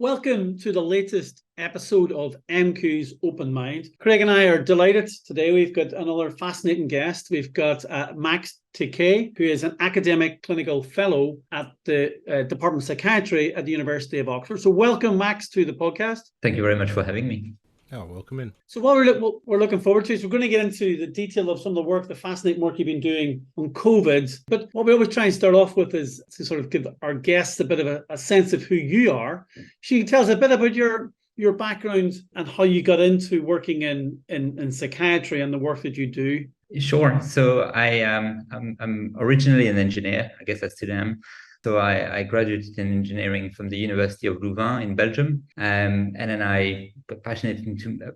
Welcome to the latest episode of MQ's Open Mind. Craig and I are delighted. Today we've got another fascinating guest. We've got Max Taquet, who is an academic clinical fellow at the Department of Psychiatry at the University of Oxford. So welcome, Max, to the podcast. Thank you very much for having me. Oh, welcome in. So what we're looking forward to is we're going to get into the detail of some of the work, the fascinating work you've been doing on COVID. But what we always try and start off with is to sort of give our guests a bit of a sense of who you are. So you can tell us a bit about your background and how you got into working in psychiatry and the work that you do. Sure. So I'm originally an engineer. I guess I still am. So I graduated in engineering from the University of Louvain in Belgium, and then I got passionate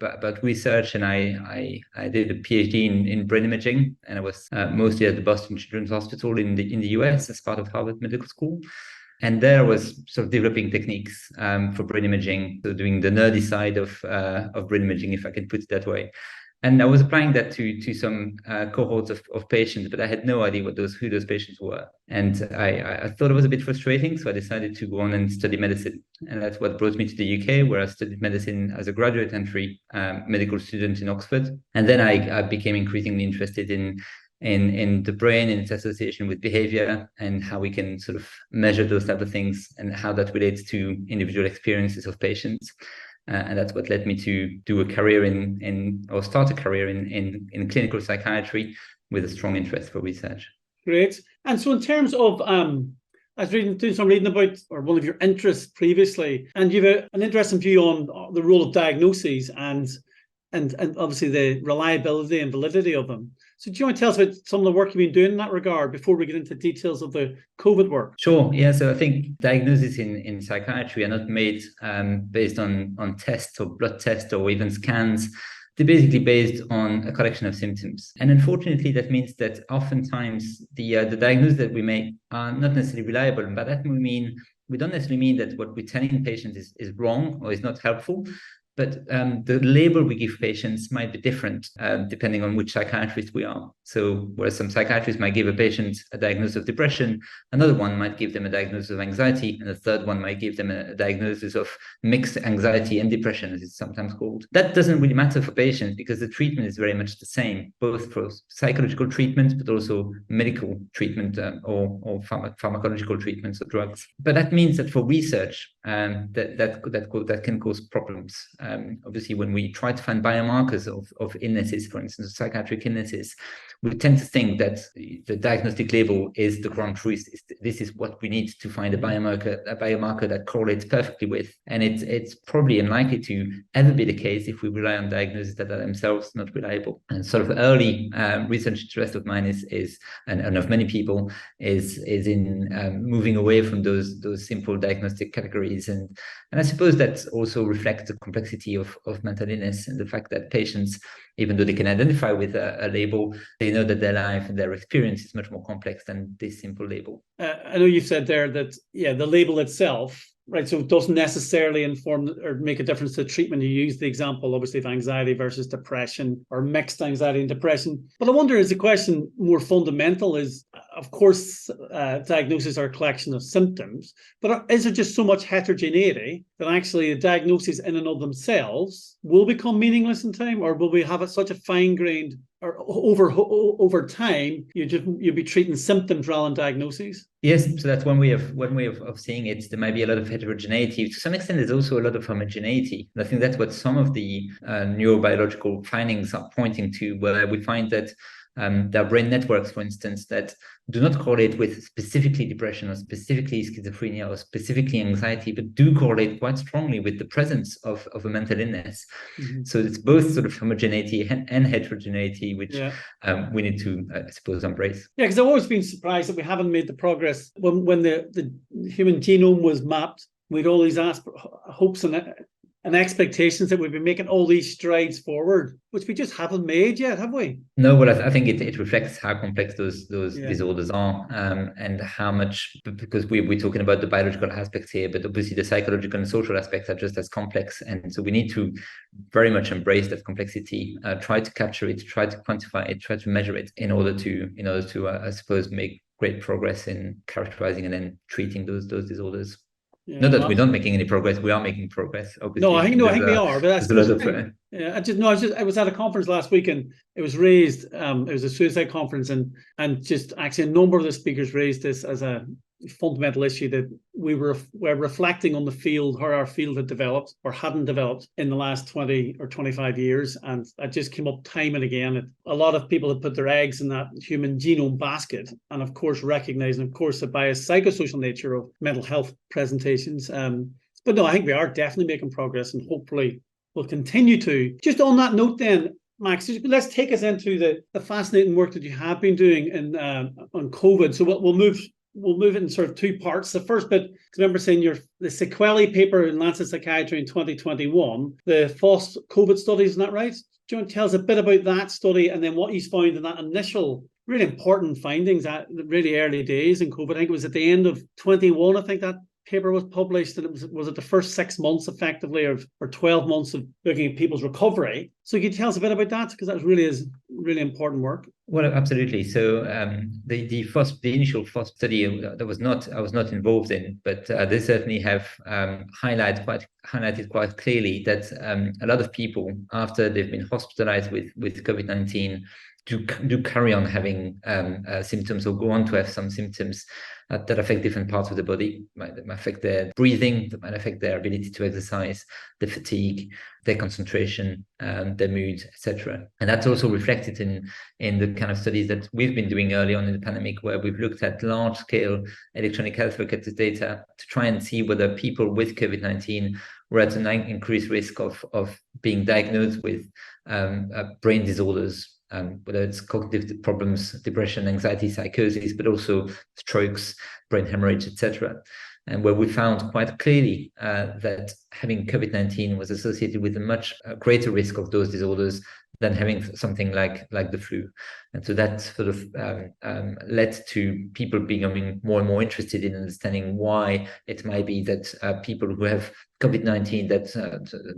about research, and I did a PhD in brain imaging, and I was mostly at the Boston Children's Hospital in the US as part of Harvard Medical School. And there I was sort of developing techniques for brain imaging, so doing the nerdy side of brain imaging, if I can put it that way. And I was applying that to some cohorts of patients, but I had no idea who those patients were. And I thought it was a bit frustrating, so I decided to go on and study medicine. And that's what brought me to the UK, where I studied medicine as a graduate entry medical student in Oxford. And then I became increasingly interested in the brain and its association with behavior and how we can sort of measure those type of things and how that relates to individual experiences of patients. And that's what led me to do a career start a career in clinical psychiatry with a strong interest for research. Great. And so in terms of, I was doing some reading about, or one of your interests previously, and you have an interesting view on the role of diagnoses and obviously the reliability and validity of them. So do you want to tell us about some of the work you've been doing in that regard before we get into details of the COVID work? Sure. Yeah. So I think diagnoses in psychiatry are not made based on tests or blood tests or even scans. They're basically based on a collection of symptoms. And unfortunately, that means that oftentimes the diagnoses that we make are not necessarily reliable. And by that we don't necessarily mean that what we're telling patients is wrong or is not helpful. But the label we give patients might be different depending on which psychiatrist we are. So whereas some psychiatrists might give a patient a diagnosis of depression, another one might give them a diagnosis of anxiety, and a third one might give them a diagnosis of mixed anxiety and depression, as it's sometimes called. That doesn't really matter for patients because the treatment is very much the same, both for psychological treatment, but also medical treatment or pharmacological treatments or drugs. But that means that for research, that can cause problems. Obviously, when we try to find biomarkers of illnesses, for instance, psychiatric illnesses, we tend to think that the diagnostic label is the ground truth. This is what we need to find a biomarker that correlates perfectly with. And it's probably unlikely to ever be the case if we rely on diagnoses that are themselves not reliable. And sort of early research interest of mine and of many people is in moving away from those simple diagnostic categories. And I suppose that also reflects the complexity of mental illness and the fact that patients, even though they can identify with a label, they know that their life and their experience is much more complex than this simple label. I know you've said there that, the label itself, right, so it doesn't necessarily inform or make a difference to treatment. You use the example, obviously, of anxiety versus depression or mixed anxiety and depression. But I wonder, is the question more fundamental is, of course, diagnoses are a collection of symptoms, but is there just so much heterogeneity that actually the diagnoses in and of themselves will become meaningless in time, or will we have such a fine-grained, or over time, you'll be treating symptoms rather than diagnoses? Yes, so that's one way of seeing it. There might be a lot of heterogeneity. To some extent, there's also a lot of homogeneity. And I think that's what some of the neurobiological findings are pointing to, where we find that there are brain networks, for instance, that do not correlate with specifically depression or specifically schizophrenia or specifically anxiety, but do correlate quite strongly with the presence of a mental illness. Mm-hmm. So it's both sort of homogeneity and heterogeneity, which we need to, I suppose, embrace. Yeah, because I've always been surprised that we haven't made the progress. When the human genome was mapped, we'd all these hopes and expectations that we've been making all these strides forward, which we just haven't made yet, have we? No, well, I think it reflects how complex those disorders are, and how much, because we're talking about the biological aspects here, but obviously the psychological and social aspects are just as complex. And so we need to very much embrace that complexity, try to capture it, try to quantify it, try to measure it in order to I suppose, make great progress in characterizing and then treating those disorders. Yeah, Not that no, we're not making any progress, we are making progress, no, obviously. I think we are, but that's There's a lot because of yeah, I was at a conference last week and it was raised. It was a suicide conference, and just actually a number of the speakers raised this as a fundamental issue that we're reflecting on the field, how our field had developed or hadn't developed in the last 20 or 25 years, and it just came up time and again. A lot of people had put their eggs in that human genome basket, and of course recognizing, of course, the biopsychosocial nature of mental health presentations. But no, I think we are definitely making progress, and hopefully we'll continue to. Just on that note, then, Max, let's take us into the fascinating work that you have been doing on COVID. So we'll move it in sort of two parts. The first bit, I remember saying the sequelae paper in Lancet Psychiatry in 2021, the FOSS COVID studies, isn't that right? Do you want to tell us a bit about that study and then what he's found in that initial really important findings at the really early days in COVID? I think it was at the end of 21, I think that paper was published, and was it the first 6 months effectively or 12 months of looking at people's recovery. So can you tell us a bit about that, because that really is really important work? Well, absolutely. So the initial FOSS study I was not involved in, but they certainly have highlighted quite clearly that a lot of people, after they've been hospitalized with COVID-19, do carry on having symptoms or go on to have some symptoms that affect different parts of the body. That might affect their breathing, that might affect their ability to exercise, their fatigue, their concentration, their mood, etc. And that's also reflected in the kind of studies that we've been doing early on in the pandemic, where we've looked at large-scale electronic health record data to try and see whether people with COVID-19 were at an increased risk of being diagnosed with brain disorders, whether it's cognitive problems, depression, anxiety, psychosis, but also strokes, brain hemorrhage, etc. And where we found quite clearly that having COVID-19 was associated with a much greater risk of those disorders than having something like the flu. And so that sort of led to people becoming more and more interested in understanding why it might be that people who have COVID-19,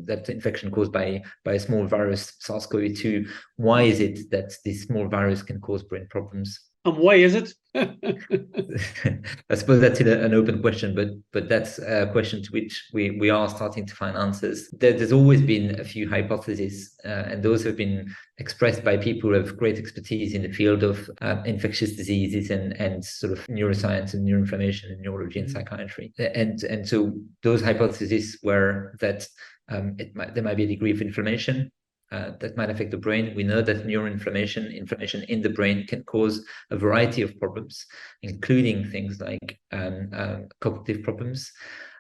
that infection caused by a small virus, SARS-CoV-2, why is it that this small virus can cause brain problems? And why is it? I suppose that's an open question, but that's a question to which we are starting to find answers. There's always been a few hypotheses, and those have been expressed by people who have great expertise in the field of infectious diseases and sort of neuroscience and neuroinflammation and neurology and psychiatry. And so those hypotheses were that there might be a degree of inflammation that might affect the brain. We know that inflammation in the brain can cause a variety of problems, including things like cognitive problems.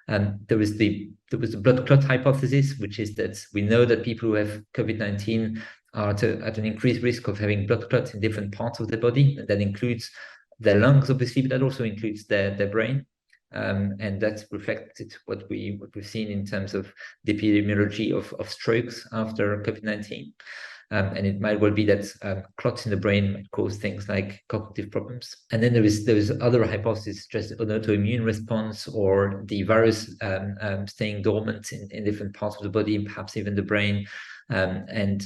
There was the blood clot hypothesis, which is that we know that people who have COVID-19 are at an increased risk of having blood clots in different parts of the body. And that includes their lungs, obviously, but that also includes their brain. And that's reflected what we've seen in terms of the epidemiology of strokes after COVID-19. And it might well be that clots in the brain might cause things like cognitive problems. And then there is other hypotheses, just an autoimmune response or the virus staying dormant in different parts of the body, perhaps even the brain. And then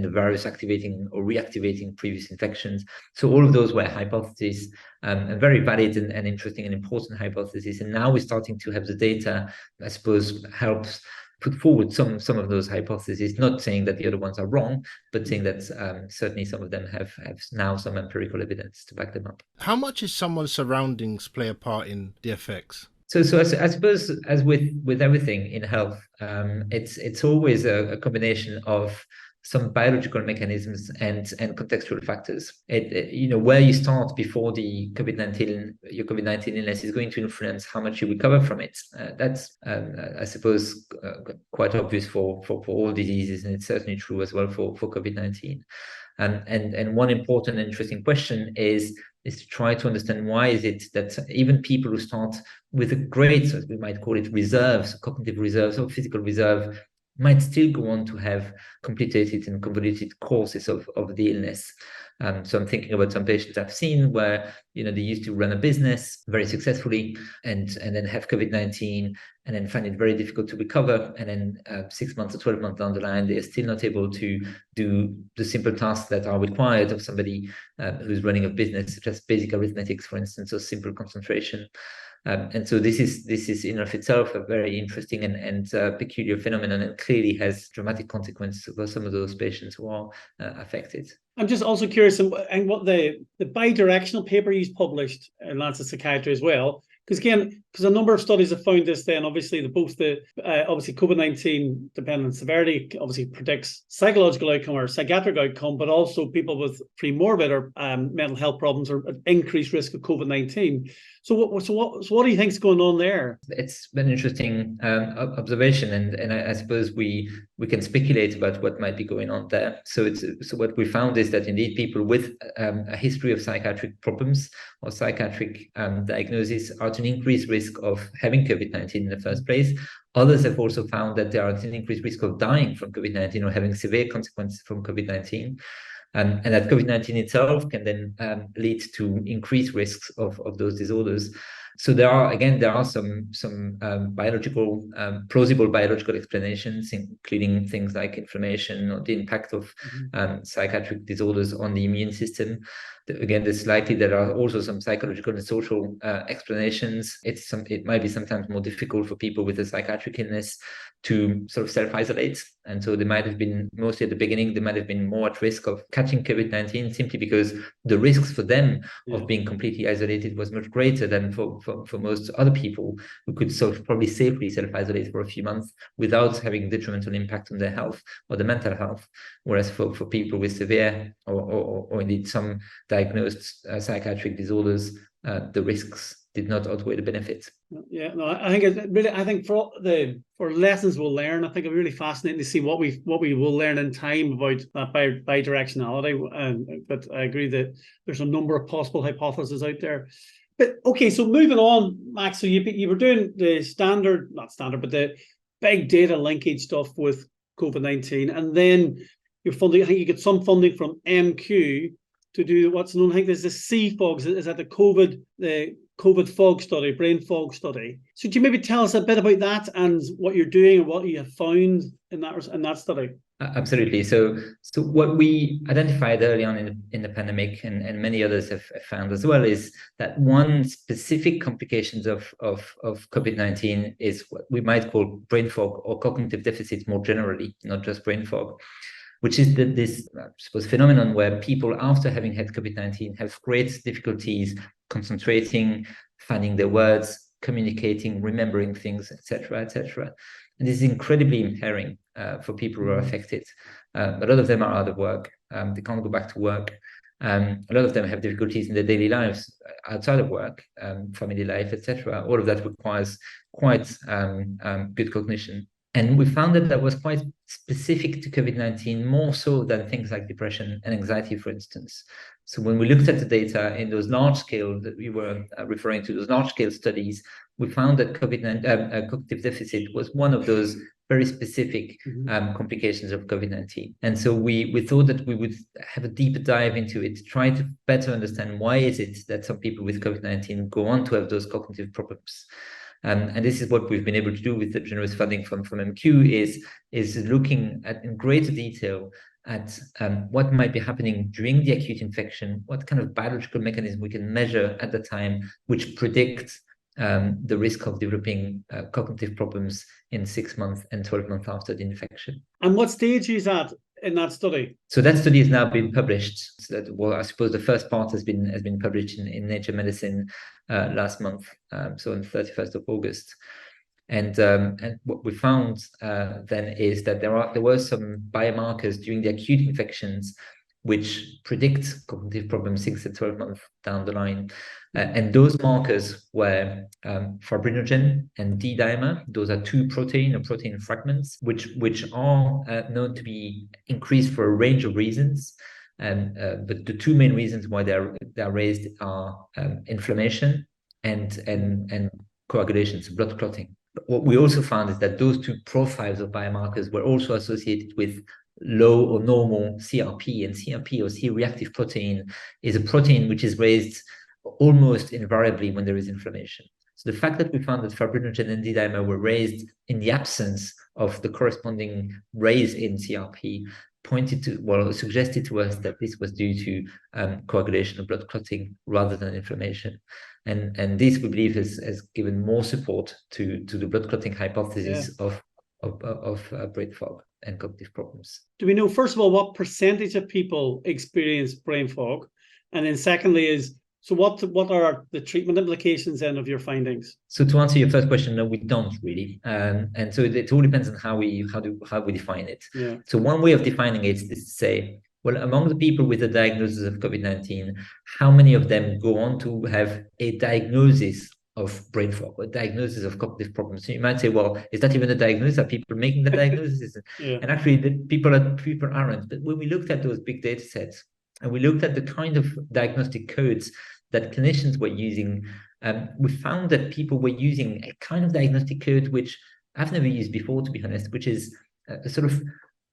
the virus activating or reactivating previous infections. So all of those were hypotheses, and very valid and interesting and important hypotheses. And now we're starting to have the data, I suppose, helps put forward some of those hypotheses, not saying that the other ones are wrong, but saying that certainly some of them have now some empirical evidence to back them up. How much is someone's surroundings play a part in the effects? So I suppose, as with everything in health, it's always a combination of some biological mechanisms and contextual factors. Where you start before your COVID-19 illness is going to influence how much you recover from it. That's I suppose quite obvious for all diseases, and it's certainly true as well for COVID-19. And one important and interesting question is to try to understand why is it that even people who start with a great, as we might call it, reserves, cognitive reserves or physical reserve, might still go on to have complicated and convoluted courses of the illness. So I'm thinking about some patients I've seen where they used to run a business very successfully and then have COVID-19 and then find it very difficult to recover. And then 6 months or 12 months down the line, they're still not able to do the simple tasks that are required of somebody who's running a business, such as basic arithmetics, for instance, or simple concentration. And so this is in of itself a very interesting and peculiar phenomenon, and clearly has dramatic consequences for some of those patients who are affected. I'm just also curious, and what the bidirectional paper he's published in Lancet Psychiatry as well, because a number of studies have found this. Then obviously obviously COVID-19 depending on severity obviously predicts psychological outcome or psychiatric outcome, but also people with premorbid or mental health problems are at increased risk of COVID-19. So what do you think is going on there? It's been an interesting observation, and I suppose we can speculate about what might be going on there. So what we found is that indeed people with a history of psychiatric problems or psychiatric diagnosis are at an increased risk of having COVID-19 in the first place. Others have also found that they are at an increased risk of dying from COVID-19 or having severe consequences from COVID-19. And that COVID-19 itself can then lead to increased risks of those disorders. So there are some plausible biological explanations, including things like inflammation or the impact of psychiatric disorders on the immune system. Again, it's likely there are also some psychological and social explanations. It might be sometimes more difficult for people with a psychiatric illness to sort of self-isolate. And so they might have been, mostly at the beginning, they might have been more at risk of catching COVID-19 simply because the risks for them of being completely isolated was much greater than for most other people who could sort of probably safely self-isolate for a few months without having detrimental impact on their health or their mental health. Whereas for people with severe or indeed some diagnosed psychiatric disorders, the risks did not outweigh the benefits. Yeah, no, I think for lessons we'll learn, I think it's really fascinating to see what we will learn in time about that bidirectionality. But I agree that there's a number of possible hypotheses out there. But okay, so moving on, Max. So you were doing the but the big data linkage stuff with COVID-19, and then you're funding. I think you get some funding from MQ to do what's known. I think there's the CFOG. Is that the COVID fog study, brain fog study? So do you maybe tell us a bit about that and what you're doing and what you have found in that study? Absolutely. So what we identified early on in the pandemic, and many others have found as well, is that one specific complications of COVID-19 is what we might call brain fog or cognitive deficit more generally, not just brain fog, which is this phenomenon where people after having had COVID-19 have great difficulties concentrating, finding their words, communicating, remembering things, etc., etc. And this is incredibly impairing for people who are affected. A lot of them are out of work. They can't go back to work. A lot of them have difficulties in their daily lives outside of work, family life, etc. All of that requires quite good cognition. And we found that was quite specific to COVID-19, more so than things like depression and anxiety, for instance. So when we looked at the data in those large scale that we were referring to, those large scale studies, we found that cognitive deficit was one of those very specific complications of COVID-19. And so we thought that we would have a deeper dive into it, try to better understand why is it that some people with COVID-19 go on to have those cognitive problems. And this is what we've been able to do with the generous funding from MQ is looking at in greater detail at what might be happening during the acute infection, what kind of biological mechanism we can measure at the time, which predicts the risk of developing cognitive problems in 6 months and 12 months after the infection. And what stage is that in that study? So that study has now been published. So that, well, I suppose the first part has been published in Nature Medicine last month, so on the 31st of August. And what we found then is that there were some biomarkers during the acute infections which predict cognitive problems 6 to 12 months down the line. And those markers were fibrinogen and D-dimer. Those are two protein fragments, which are known to be increased for a range of reasons. But the two main reasons why they're raised are inflammation and coagulation, so blood clotting. But what we also found is that those two profiles of biomarkers were also associated with low or normal CRP, and CRP, or C-reactive protein, is a protein which is raised almost invariably when there is inflammation. So the fact that we found that fibrinogen and D-dimer were raised in the absence of the corresponding raise in CRP suggested to us that this was due to coagulation or blood clotting rather than inflammation. And this, we believe, has given more support to the blood clotting hypothesis of brain fog and cognitive problems. Do we know, first of all, what percentage of people experience brain fog? And then secondly so what are the treatment implications then of your findings? So to answer your first question, no, we don't really. And so it all depends on how we define it. Yeah. So one way of defining it is to say, well, among the people with a diagnosis of COVID-19, how many of them go on to have a diagnosis of brain fog or diagnosis of cognitive problems? So you might say, well, is that even a diagnosis? Are people making the diagnosis? Yeah. And actually, people aren't. But when we looked at those big data sets and we looked at the kind of diagnostic codes that clinicians were using, we found that people were using a kind of diagnostic code which I've never used before, to be honest, which is a sort of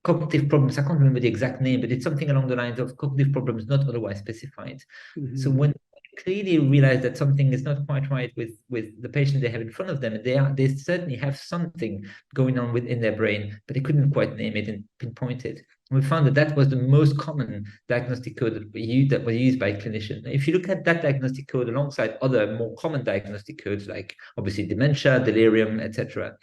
cognitive problems. I can't remember the exact name, but it's something along the lines of cognitive problems not otherwise specified. Mm-hmm. So when we clearly realize that something is not quite right with the patient they have in front of them, and they certainly have something going on within their brain, but they couldn't quite name it and pinpoint it. And we found that was the most common diagnostic code that was used by clinicians. If you look at that diagnostic code alongside other more common diagnostic codes, like obviously dementia, delirium, etc.,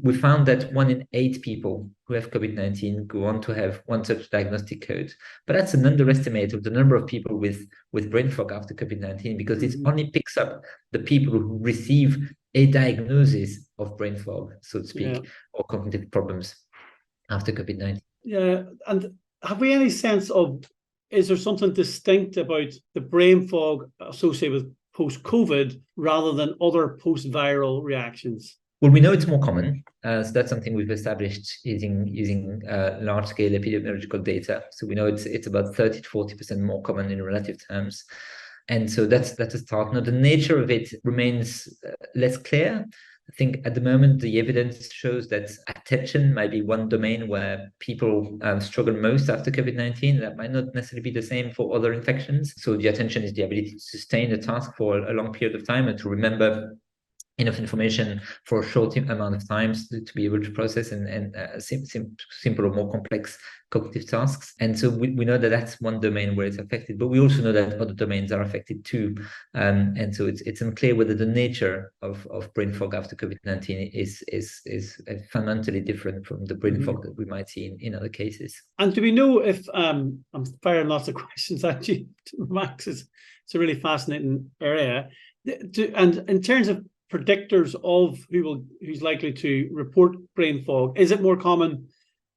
we found that 1 in 8 people who have COVID-19 go on to have one such diagnostic code. But that's an underestimate of the number of people with brain fog after COVID-19, because it only picks up the people who receive a diagnosis of brain fog, so to speak, or cognitive problems after COVID-19. Yeah, and have we any sense of, is there something distinct about the brain fog associated with post-COVID rather than other post-viral reactions? Well, we know it's more common. So that's something we've established using large-scale epidemiological data. So we know it's about 30 to 40% more common in relative terms. And so that's a start. Now, the nature of it remains less clear. I think at the moment, the evidence shows that attention might be one domain where people struggle most after COVID-19. That might not necessarily be the same for other infections. So the attention is the ability to sustain a task for a long period of time and to remember enough information for a short amount of time to be able to process and simple or more complex cognitive tasks. And so we know that that's one domain where it's affected, but we also know that other domains are affected too. And so it's unclear whether the nature of brain fog after COVID-19 is fundamentally different from the brain fog that we might see in other cases. And do we know if, I'm firing lots of questions at you, Max, it's a really fascinating area. And in terms of predictors of who's likely to report brain fog, is it more common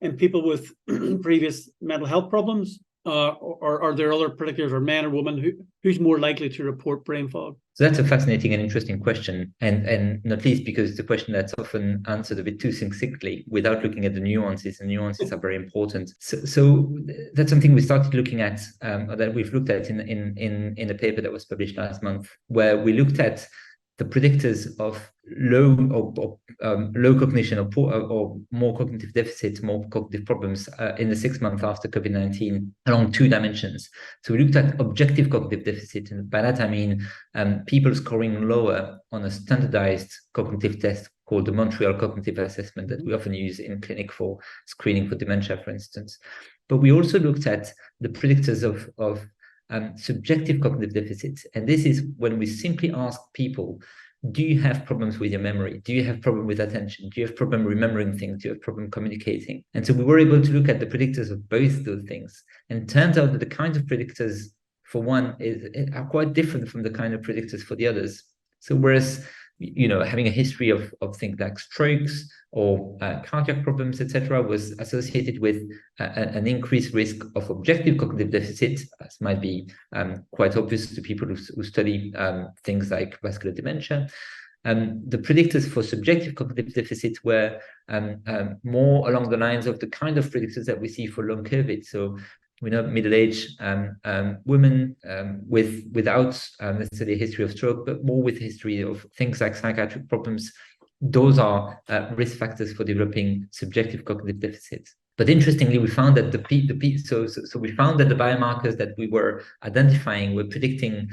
in people with previous mental health problems, or are there other predictors, or men or women who's more likely to report brain fog? So that's a fascinating and interesting question, and not least because it's a question that's often answered a bit too succinctly without looking at the nuances, and nuances are very important. So that's something we started looking at, or that we've looked at in a paper that was published last month, where we looked at the predictors of low cognition or more cognitive deficits, more cognitive problems in the 6 months after COVID-19 along 2 dimensions. So we looked at objective cognitive deficit, and by that I mean people scoring lower on a standardized cognitive test called the Montreal Cognitive Assessment that we often use in clinic for screening for dementia, for instance. But we also looked at the predictors of subjective cognitive deficits. And this is when we simply ask people, do you have problems with your memory? Do you have problem with attention? Do you have problem remembering things? Do you have problem communicating? And so we were able to look at the predictors of both those things. And it turns out that the kinds of predictors for one are quite different from the kind of predictors for the others. So whereas having a history of things like strokes or cardiac problems, etc., was associated with an increased risk of objective cognitive deficit, as might be quite obvious to people who study things like vascular dementia. The predictors for subjective cognitive deficit were more along the lines of the kind of predictors that we see for long COVID. So we know middle-aged women without necessarily a history of stroke, but more with history of things like psychiatric problems. Those are risk factors for developing subjective cognitive deficits. But interestingly, we found that so we found that the biomarkers that we were identifying were predicting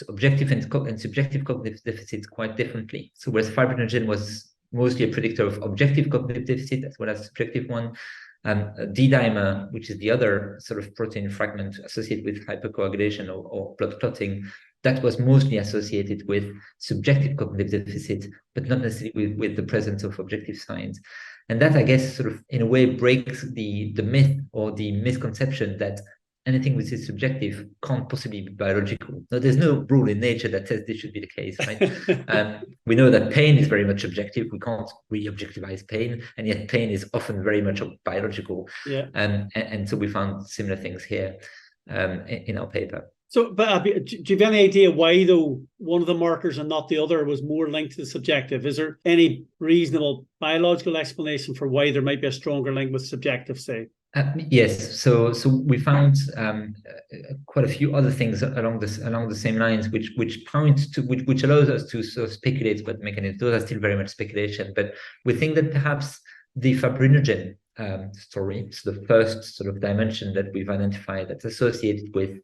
objective and subjective cognitive deficits quite differently. So whereas fibrinogen was mostly a predictor of objective cognitive deficit as well as subjective one, D-dimer, which is the other sort of protein fragment associated with hypercoagulation or blood clotting, that was mostly associated with subjective cognitive deficit, but not necessarily with the presence of objective signs. And that, I guess, sort of in a way breaks the myth or the misconception that anything which is subjective can't possibly be biological. Now, there's no rule in nature that says this should be the case, right? We know that pain is very much objective. We can't re-objectivize pain, and yet pain is often very much biological. Yeah. And so we found similar things here in our paper. So, but do you have any idea why, though, one of the markers and not the other was more linked to the subjective? Is there any reasonable biological explanation for why there might be a stronger link with subjective, say? Yes, so we found quite a few other things along the same lines, which point to which allows us to sort of speculate about mechanisms. Those are still very much speculation, but we think that perhaps the fibrinogen story, so the first sort of dimension that we've identified that's associated with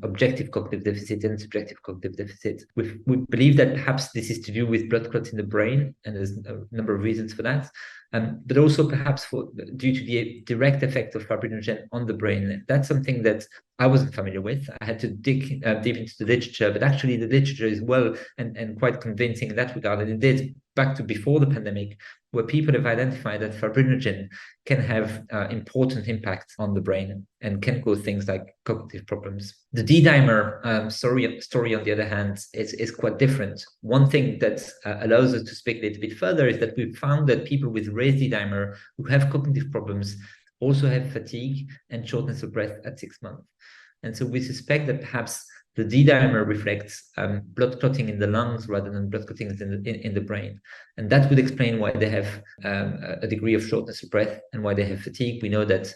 objective cognitive deficit and subjective cognitive deficit. We believe that perhaps this is to do with blood clots in the brain, and there's a number of reasons for that. But also perhaps due to the direct effect of fibrinogen on the brain. That's something that I wasn't familiar with. I had to dig deep into the literature, but actually the literature is well and quite convincing in that regard. And indeed, back to before the pandemic, where people have identified that fibrinogen can have important impacts on the brain and can cause things like cognitive problems. The D-dimer story, on the other hand, is quite different. One thing that allows us to speculate a bit further is that we've found that people with raised D-dimer who have cognitive problems also have fatigue and shortness of breath at 6 months. And so we suspect that perhaps the D-dimer reflects blood clotting in the lungs rather than blood clotting in the brain. And that would explain why they have a degree of shortness of breath and why they have fatigue. We know that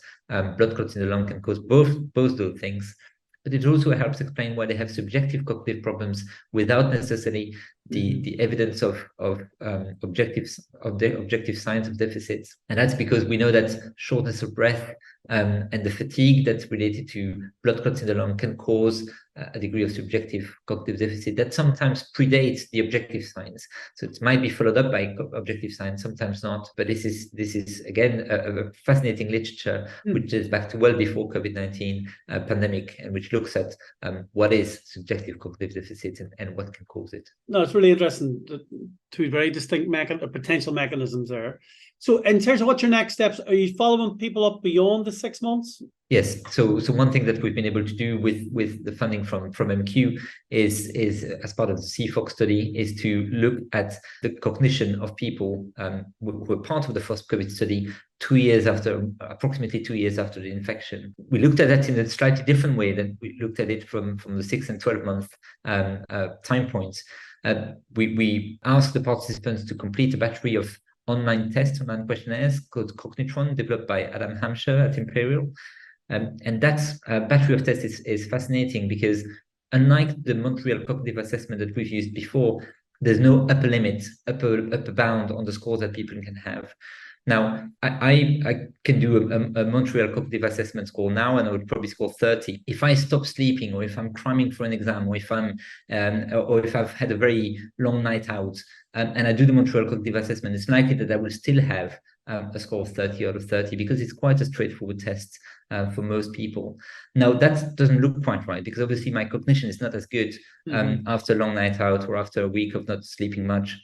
blood clots in the lung can cause both those things. But it also helps explain why they have subjective cognitive problems without necessarily the evidence of objective signs of deficits. And that's because we know that shortness of breath and the fatigue that's related to blood clots in the lung can cause a degree of subjective cognitive deficit that sometimes predates the objective signs. So it might be followed up by objective signs, sometimes not. But this is again a fascinating literature which is back to well before COVID-19 pandemic, and which looks at what is subjective cognitive deficit and what can cause it. No, it's really interesting. Two very distinct potential mechanisms there. So in terms of what's your next steps, are you following people up beyond the 6 months? Yes. So one thing that we've been able to do with the funding from MQ is as part of the CFOX study is to look at the cognition of people who were part of the first COVID study approximately 2 years after the infection. We looked at that in a slightly different way than we looked at it from the 6 and 12 month time points. We asked the participants to complete a battery of online questionnaires called Cognitron, developed by Adam Hampshire at Imperial. And that battery of tests is fascinating because unlike the Montreal cognitive assessment that we've used before, there's no upper limit, upper bound on the scores that people can have. Now, I can do a Montreal cognitive assessment score now, and I would probably score 30. If I stop sleeping, or if I'm cramming for an exam, or if I've had a very long night out, and I do the Montreal cognitive assessment, it's likely that I will still have a score of 30 out of 30 because it's quite a straightforward test for most people. Now, that doesn't look quite right because obviously my cognition is not as good after a long night out or after a week of not sleeping much.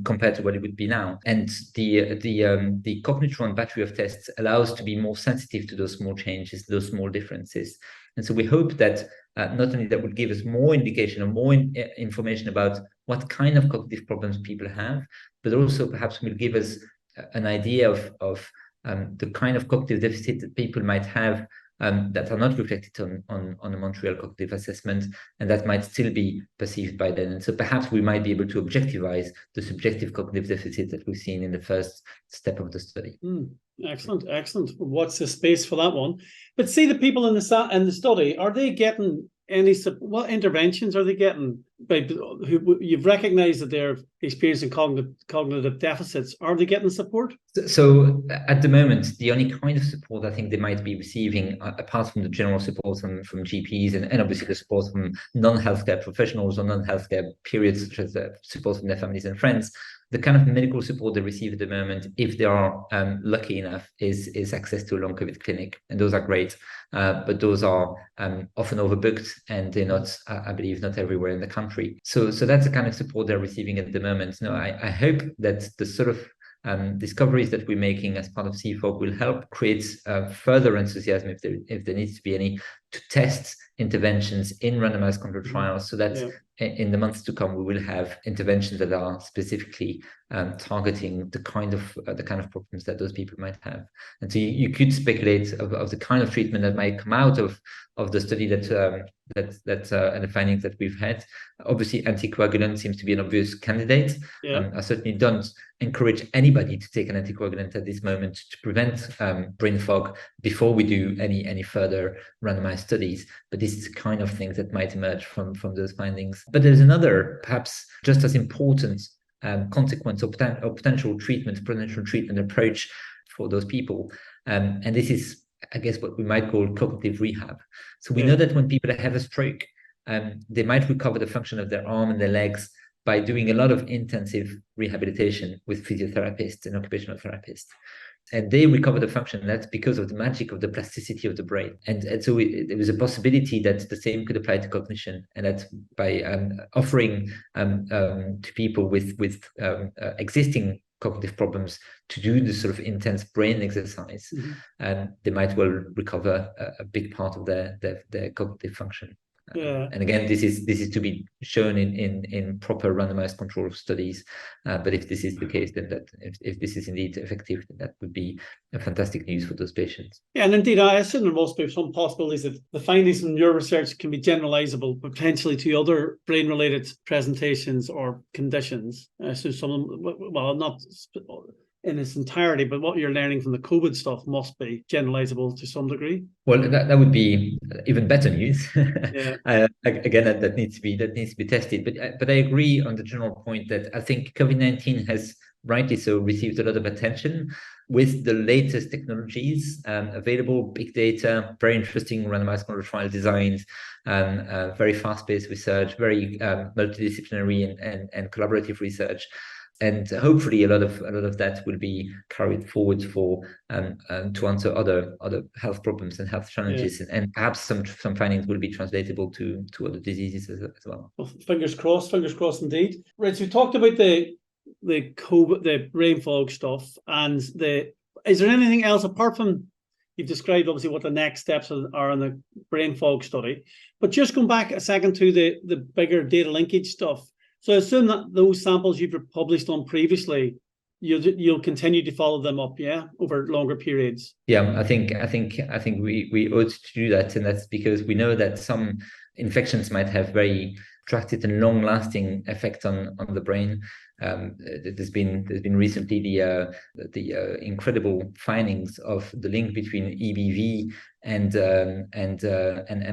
Compared to what it would be now. And the Cognitron battery of tests allows us to be more sensitive to those small changes, those small differences. And so we hope that not only that would give us more indication or more information about what kind of cognitive problems people have, but also perhaps will give us an idea of the kind of cognitive deficit that people might have that are not reflected on a Montreal cognitive assessment, and that might still be perceived by them. And so perhaps we might be able to objectivize the subjective cognitive deficit that we've seen in the first step of the study. Excellent. What's the space for that one? But see, the people in the study, are they getting what interventions are they getting? Who you've recognized that they're experiencing cognitive deficits. Are they getting support? So at the moment, the only kind of support I think they might be receiving, apart from the general support from GPs and obviously the support from non-healthcare professionals or non-healthcare periods, such as support from their families and friends, the kind of medical support they receive at the moment, if they are lucky enough, is access to a long COVID clinic, and those are great, but those are often overbooked, and they're not, I believe, not everywhere in the country. So that's the kind of support they're receiving at the moment. No, I hope that the sort of discoveries that we're making as part of CFOG will help create further enthusiasm, if there needs to be any, to test interventions in randomized controlled trials, so that in the months to come we will have interventions that are specifically targeting the kind of problems that those people might have. And so you could speculate of the kind of treatment that might come out of the study that and the findings that we've had. Obviously, anticoagulant seems to be an obvious candidate. I certainly don't encourage anybody to take an anticoagulant at this moment to prevent brain fog before we do any further randomized studies. But this is the kind of things that might emerge from those findings. But there's another, perhaps just as important consequence or potential treatment approach for those people. And this is, I guess, what we might call cognitive rehab. So we know that when people have a stroke, they might recover the function of their arm and their legs by doing a lot of intensive rehabilitation with physiotherapists and occupational therapists. And they recover the function. That's because of the magic of the plasticity of the brain. And so there was a possibility that the same could apply to cognition, and that by offering to people with existing cognitive problems to do this sort of intense brain exercise, they might well recover a big part of their cognitive function. And again, this is to be shown in proper randomized control studies. But if this is the case, then if this is indeed effective, then that would be a fantastic news for those patients. Yeah, and indeed, I assume there must be some possibilities that the findings from your research can be generalizable potentially to other brain-related presentations or conditions. So some, well, not in its entirety, but what you're learning from the COVID stuff must be generalizable to some degree. Well, that would be even better news. Again, that needs to be tested. But I agree on the general point that I think COVID-19 has rightly so received a lot of attention with the latest technologies available, big data, very interesting randomized controlled trial designs, very fast-paced research, very multidisciplinary and collaborative research. And hopefully a lot of that will be carried forward for to answer other health problems and health challenges, and perhaps some findings will be translatable to other diseases as well. Well, fingers crossed indeed. Right, so we talked about the COVID, the brain fog stuff, and is there anything else apart from, you've described obviously what the next steps are in the brain fog study, but just going back a second to the bigger data linkage stuff. So I assume that those samples you've published on previously, you'll continue to follow them up, over longer periods. Yeah, I think we ought to do that, and that's because we know that some infections might have very protracted and long-lasting effect on the brain. There's been recently the incredible findings of the link between EBV and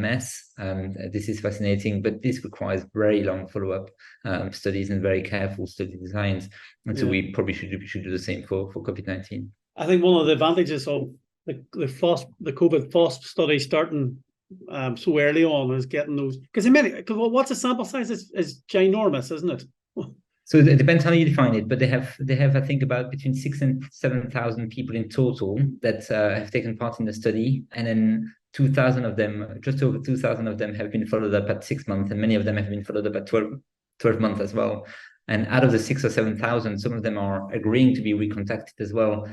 MS. This is fascinating, but this requires very long follow-up studies and very careful study designs. And so we probably should do the same for COVID-19. I think one of the advantages of the COVID FOSP study starting so early on is getting those, because what's the sample size is ginormous, isn't it? So it depends how you define it, but they have I think about between 6,000 and 7,000 people in total that have taken part in the study, and then 2,000 of them, just over 2,000 of them, have been followed up at 6 months, and many of them have been followed up at 12 months as well. And out of the 6,000 or 7,000, some of them are agreeing to be recontacted as well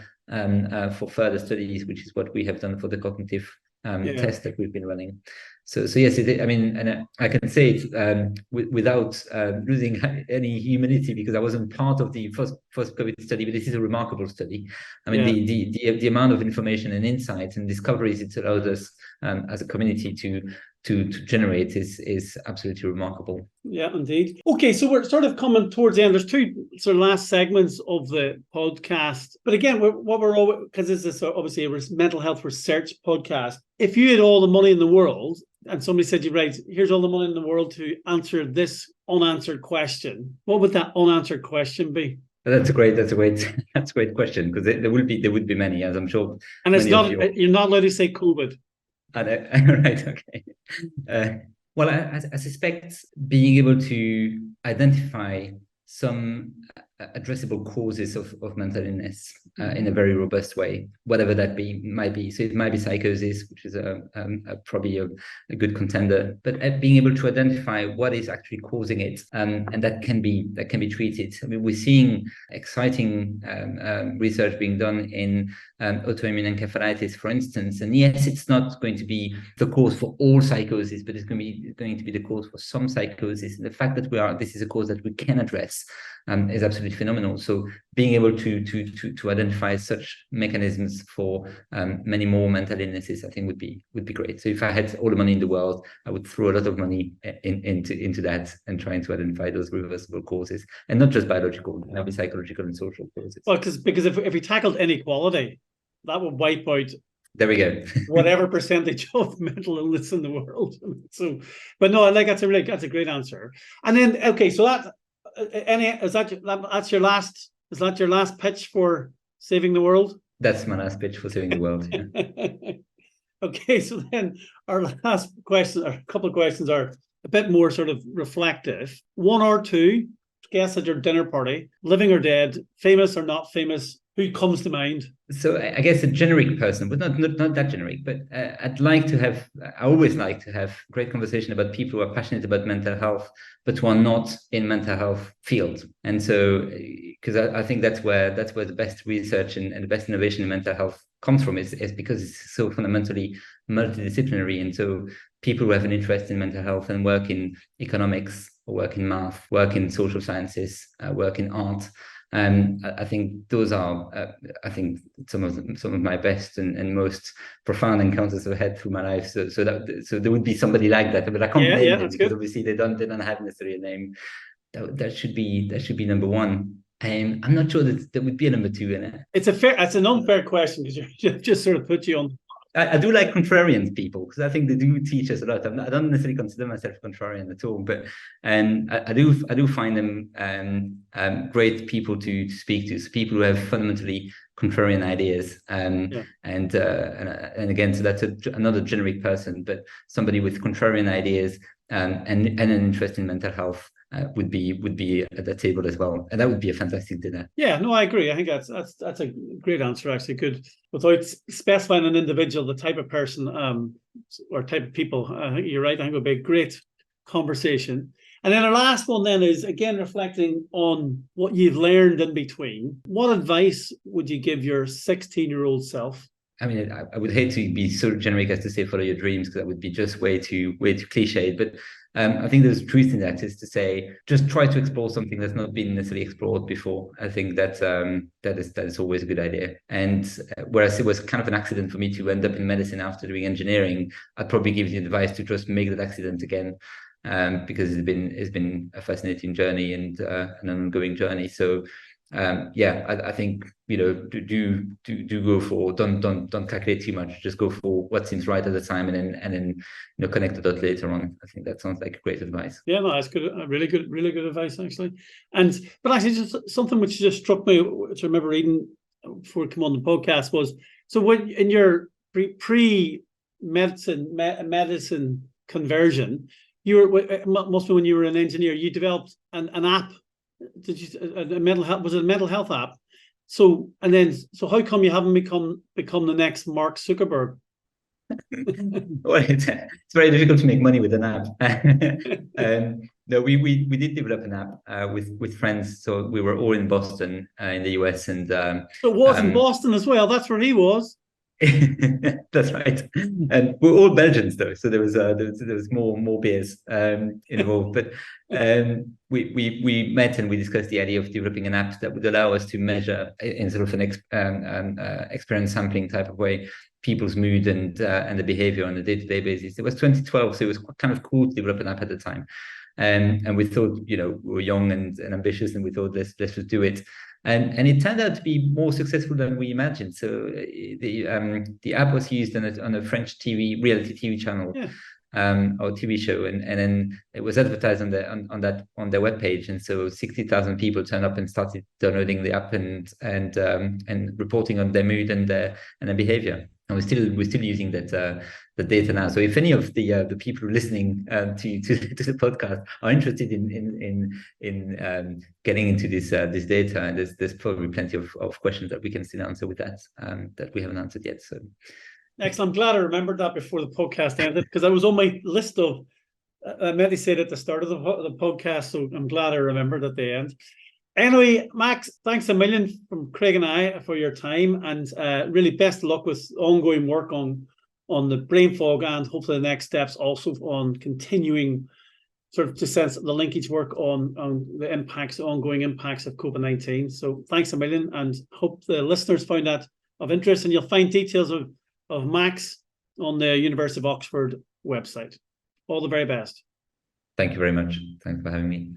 for further studies, which is what we have done for the cognitive test that we've been running. So yes, and I can say it without losing any humility, because I wasn't part of the first COVID study, but this is a remarkable study. I mean, the amount of information and insights and discoveries it allows us as a community to generate is absolutely remarkable. Yeah, indeed. Okay, so we're sort of coming towards the end. There's two sort of last segments of the podcast, but again, because this is obviously a mental health research podcast. If you had all the money in the world, and somebody said, here's all the money in the world to answer this unanswered question, what would that unanswered question be? That's a great question, because there would be many, as I'm sure. And you're not allowed to say COVID. Right. Okay. Well, I suspect being able to identify some addressable causes of mental illness in a very robust way, whatever that might be. So it might be psychosis, which is probably a good contender, but being able to identify what is actually causing it, and that can be treated. I mean, we're seeing exciting research being done in autoimmune encephalitis, for instance. And yes, it's not going to be the cause for all psychosis, but it's going to be the cause for some psychosis. And the fact that this is a cause that we can address is absolutely phenomenal. So being able to identify such mechanisms for many more mental illnesses, I think would be great. So if I had all the money in the world, I would throw a lot of money into that and trying to identify those reversible causes, and not just biological, maybe psychological and social causes. Well, because if we tackled inequality, that would wipe out. There we go. whatever percentage of mental illness in the world. So, but no, that's a great answer. And then, okay, so that's your last pitch for saving the world? That's my last pitch for saving the world. Yeah. Okay, so then our last question, or a couple of questions, are a bit more sort of reflective. One or two guests at your dinner party, living or dead, famous or not famous, who comes to mind? So I guess a generic person, but not that generic. But I always like to have great conversation about people who are passionate about mental health, but who are not in mental health field. And so, because I think that's where the best research and the best innovation in mental health comes from, is because it's so fundamentally multidisciplinary. And so people who have an interest in mental health and work in economics, or work in math, work in social sciences, work in art. I think those are, I think some of my best and most profound encounters I've had through my life. So there would be somebody like that, but I can't name them because obviously they don't have necessarily a name. That should be number one. I'm not sure that there would be a number two in it. It's an unfair question because you just sort of put you on. I do like contrarian people because I think they do teach us a lot. I don't necessarily consider myself contrarian at all, but I do find them great people to speak to. So people who have fundamentally contrarian ideas, and again, so that's another generic person, but somebody with contrarian ideas and an interest in mental health. Would be at the table as well, and that would be a fantastic dinner. Yeah, no, I agree. I think that's a great answer. Actually, good, without specifying an individual, the type of person or type of people. I think you're right. I think it would be a great conversation. And then our last one then is again reflecting on what you've learned in between. What advice would you give your 16-year-old self? I mean, I would hate to be so generic as to say follow your dreams, because that would be just way too cliched. But I think there's truth in that, is to say just try to explore something that's not been necessarily explored before. I think that is always a good idea. And whereas it was kind of an accident for me to end up in medicine after doing engineering, I'd probably give you the advice to just make that accident again, because it's been a fascinating journey and an ongoing journey. So. I think do go for don't calculate too much. Just go for what seems right at the time, and then connect the dots later on. I think that sounds like great advice. Yeah, no, that's good. Really good advice actually. But actually, just something which just struck me, which I remember reading before we come on the podcast, was so when in your medicine conversion, must be when you were an engineer, you developed an app. Did you a mental health? Was it a mental health app? So how come you haven't become the next Mark Zuckerberg? Well, it's very difficult to make money with an app. No, we did develop an app with friends. So we were all in Boston, in the US, and so it was in Boston as well. That's where he was. That's right. And we're all Belgians though, so there was more beers involved. But we met and we discussed the idea of developing an app that would allow us to measure in sort of an experience sampling type of way people's mood and the behavior on a day-to-day basis. It was 2012, so it was kind of cool to develop an app at the time. And we thought, we were young and ambitious, and we thought let's just do it. And it turned out to be more successful than we imagined. So the app was used on a French reality TV channel, or TV show, and then it was advertised on their webpage. And so 60,000 people turned up and started downloading the app and reporting on their mood and their behavior. And we're still using that the data now. So if any of the people who are listening to the podcast are interested in getting into this data, and there's probably plenty of questions that we can still answer with that that we haven't answered yet. So excellent. I'm glad I remembered that before the podcast ended, because I was on my list of I meant to say it at the start of the podcast, so I'm glad I remembered at the end. Anyway, Max, thanks a million from Craig and I for your time, and really best of luck with ongoing work on the brain fog, and hopefully the next steps also on continuing sort of to sense the linkage work on the ongoing impacts of COVID-19. So thanks a million, and hope the listeners found that of interest, and you'll find details of Max on the University of Oxford website. All the very best. Thank you very much. Thanks for having me.